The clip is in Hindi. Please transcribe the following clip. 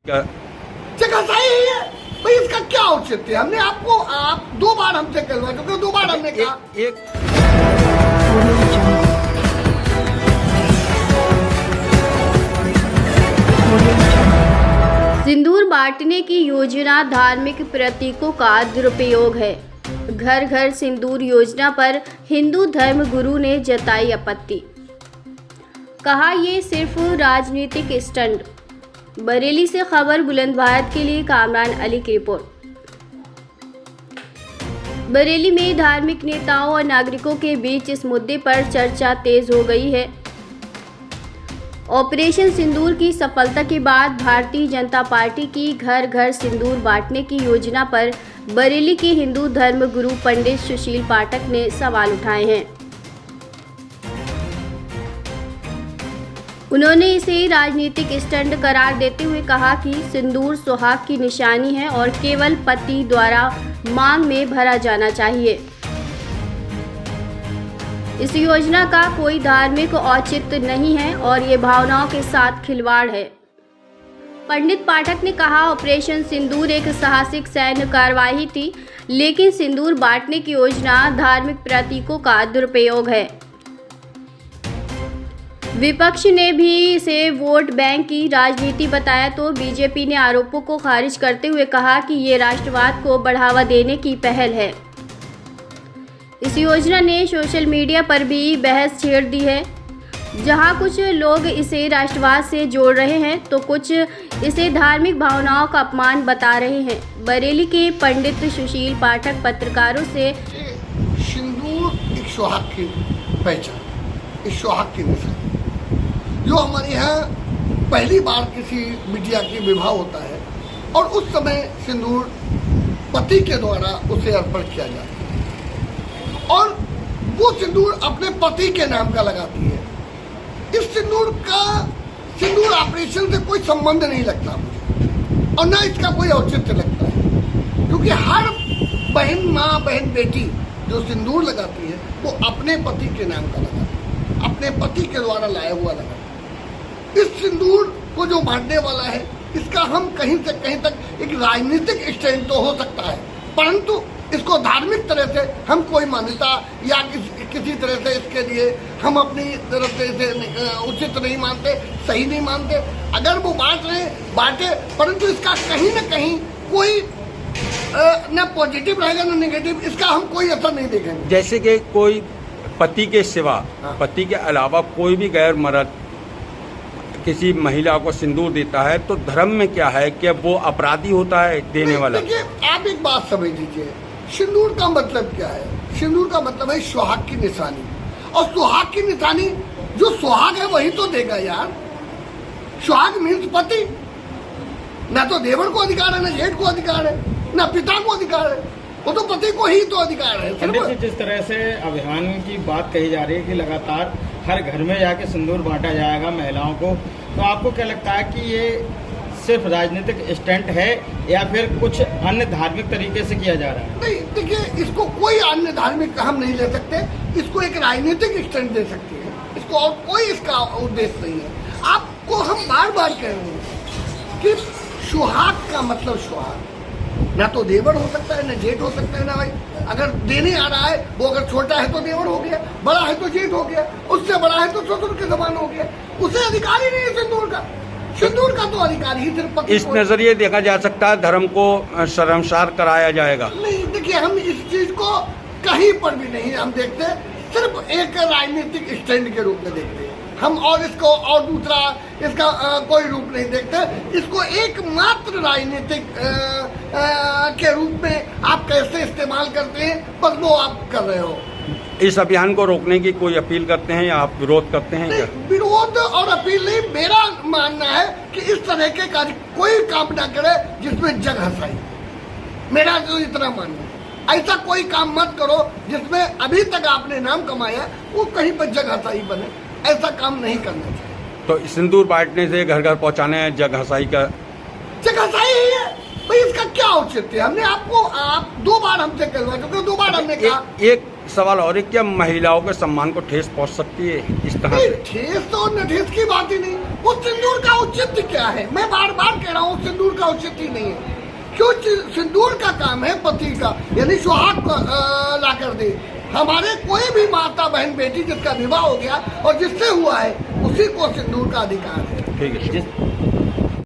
जगह सही है भाई, इसका क्या औचित्य है? हमने आपको आप 2 बार हमसे कहलवा, क्योंकि 2 बार हमने कहा। सिंदूर बांटने की योजना धार्मिक प्रतीकों का दुरुपयोग है। घर घर सिंदूर योजना पर हिंदू धर्म गुरु ने जताई आपत्ति। कहा ये सिर्फ राजनीतिक स्टंट। बरेली से खबर बुलंद भारत के लिए कामरान अली की रिपोर्ट। बरेली में धार्मिक नेताओं और नागरिकों के बीच इस मुद्दे पर चर्चा तेज हो गई है। ऑपरेशन सिंदूर की सफलता के बाद भारतीय जनता पार्टी की घर घर सिंदूर बांटने की योजना पर बरेली के हिंदू धर्म गुरु पंडित सुशील पाठक ने सवाल उठाए हैं। उन्होंने इसे राजनीतिक स्टंट करार देते हुए कहा कि सिंदूर सुहाग की निशानी है और केवल पति द्वारा मांग में भरा जाना चाहिए। इस योजना का कोई धार्मिक औचित्य नहीं है और ये भावनाओं के साथ खिलवाड़ है। पंडित पाठक ने कहा, ऑपरेशन सिंदूर एक साहसिक सैन्य कार्रवाई थी, लेकिन सिंदूर बांटने की योजना धार्मिक प्रतीकों का दुरुपयोग है। विपक्ष ने भी इसे वोट बैंक की राजनीति बताया तो बीजेपी ने आरोपों को खारिज करते हुए कहा कि ये राष्ट्रवाद को बढ़ावा देने की पहल है। इस योजना ने सोशल मीडिया पर भी बहस छेड़ दी है, जहां कुछ लोग इसे राष्ट्रवाद से जोड़ रहे हैं तो कुछ इसे धार्मिक भावनाओं का अपमान बता रहे हैं। बरेली के पंडित सुशील पाठक पत्रकारों से सिंदूर एक सुहाग की पहचान, इस सुहाग की निशानी जो हमारे यहाँ पहली बार किसी मीडिया की विवाह होता है और उस समय सिंदूर पति के द्वारा उसे अर्पण किया जाता है और वो सिंदूर अपने पति के नाम का लगाती है। इस सिंदूर ऑपरेशन से कोई संबंध नहीं लगता मुझे और ना इसका कोई औचित्य लगता है, क्योंकि हर बहन, माँ, बहन, बेटी जो सिंदूर लगाती है वो अपने पति के नाम का लगाती है, अपने पति के द्वारा लाया हुआ लगाती है। इस सिंदूर को जो बांटने वाला है, इसका हम कहीं से कहीं तक एक राजनीतिक स्टैंड तो हो सकता है, परंतु इसको धार्मिक तरह से हम कोई मान्यता या किसी तरह से इसके लिए हम अपनी तरफ से इसे उचित नहीं मानते, सही नहीं मानते। अगर वो बांटे, परंतु इसका कहीं ना कहीं कोई न पॉजिटिव रहेगा न नेगेटिव, इसका हम कोई असर नहीं देखेंगे। जैसे कि कोई पति के सिवा, पति के अलावा कोई भी गैर मर्द किसी महिला को सिंदूर देता है तो धर्म में क्या है कि वो अपराधी होता है देने वाला? देखिए, आप एक बात समझ लीजिए, सिंदूर का मतलब क्या है? सिंदूर का मतलब है सुहाग की निशानी, और सुहाग की निशानी जो सुहाग है वही तो देगा यार। सुहाग मीन्स पति, ना तो देवर को अधिकार है, ना जेठ को अधिकार है, ना पिता को अधिकार है, वो तो पति को ही तो अधिकार है। पंडित जी, जिस तरह से अभियान की बात कही जा रही है कि लगातार हर घर में जाके सिंदूर बांटा जाएगा महिलाओं को, तो आपको क्या लगता है कि ये सिर्फ राजनीतिक स्टंट है या फिर कुछ अन्य धार्मिक तरीके से किया जा रहा है? नहीं, देखिए, इसको कोई अन्य धार्मिक हम नहीं ले सकते, इसको एक राजनीतिक स्टंट दे सकते हैं, इसको और कोई इसका उद्देश्य नहीं है। आपको हम बार बार कह रहे हैं कि सुहाग का मतलब सुहाग, ना तो देवर हो सकता है, ना जेठ हो सकता है, ना भाई अगर देने आ रहा है वो अगर छोटा है तो देवर हो गया, बड़ा है तो जेठ हो गया, उससे बड़ा है तो ससुर के समान हो गया, उसे अधिकार ही नहीं है सिंदूर का। सिंदूर का तो अधिकार ही सिर्फ पति। इस नजरिए देखा जा सकता है धर्म को शर्मसार कराया जाएगा? नहीं, देखिए, हम इस चीज को कहीं पर भी नहीं हम देखते, सिर्फ एक राजनीतिक स्टैंड के रूप में देखते हैं हम, और इसको और दूसरा इसका कोई रूप नहीं देखते। इसको एकमात्र राजनीतिक के रूप में आप कैसे इस्तेमाल करते हैं, बस वो आप कर रहे हो। इस अभियान को रोकने की कोई अपील करते हैं या आप विरोध करते हैं? क्या विरोध और अपील नहीं, मेरा मानना है कि इस तरह के कार्य कोई काम ना करे जिसमें जग हंसाई। मेरा तो इतना मानना है, ऐसा कोई काम मत करो जिसमें अभी तक आपने नाम कमाया वो कहीं पर जग हंसाई बने, ऐसा काम नहीं करना चाहिए। तो सिंदूर बांटने से घर घर पहुंचाने जग हंसाई का? जग हंसाई ही है भाई, इसका क्या औचित्य है? हमने आपको 2 बार हमसे कहलवा, क्योंकि 2 बार हमने कहा। सवाल और है, क्या महिलाओं के सम्मान को ठेस पहुंच सकती है इस तरह नहीं, से? ठेस तो नठेस की बात ही नहीं। वो सिंदूर का औचित्य क्या है, मैं बार बार कह रहा हूँ सिंदूर का औचित्य ही नहीं है। क्यों? सिंदूर का काम है पति का, यानी सुहाग को ला कर दे। हमारे कोई भी माता बहन बेटी जिसका विवाह हो गया और जिससे हुआ है उसी को सिंदूर का अधिकार है। ठीक है। जिस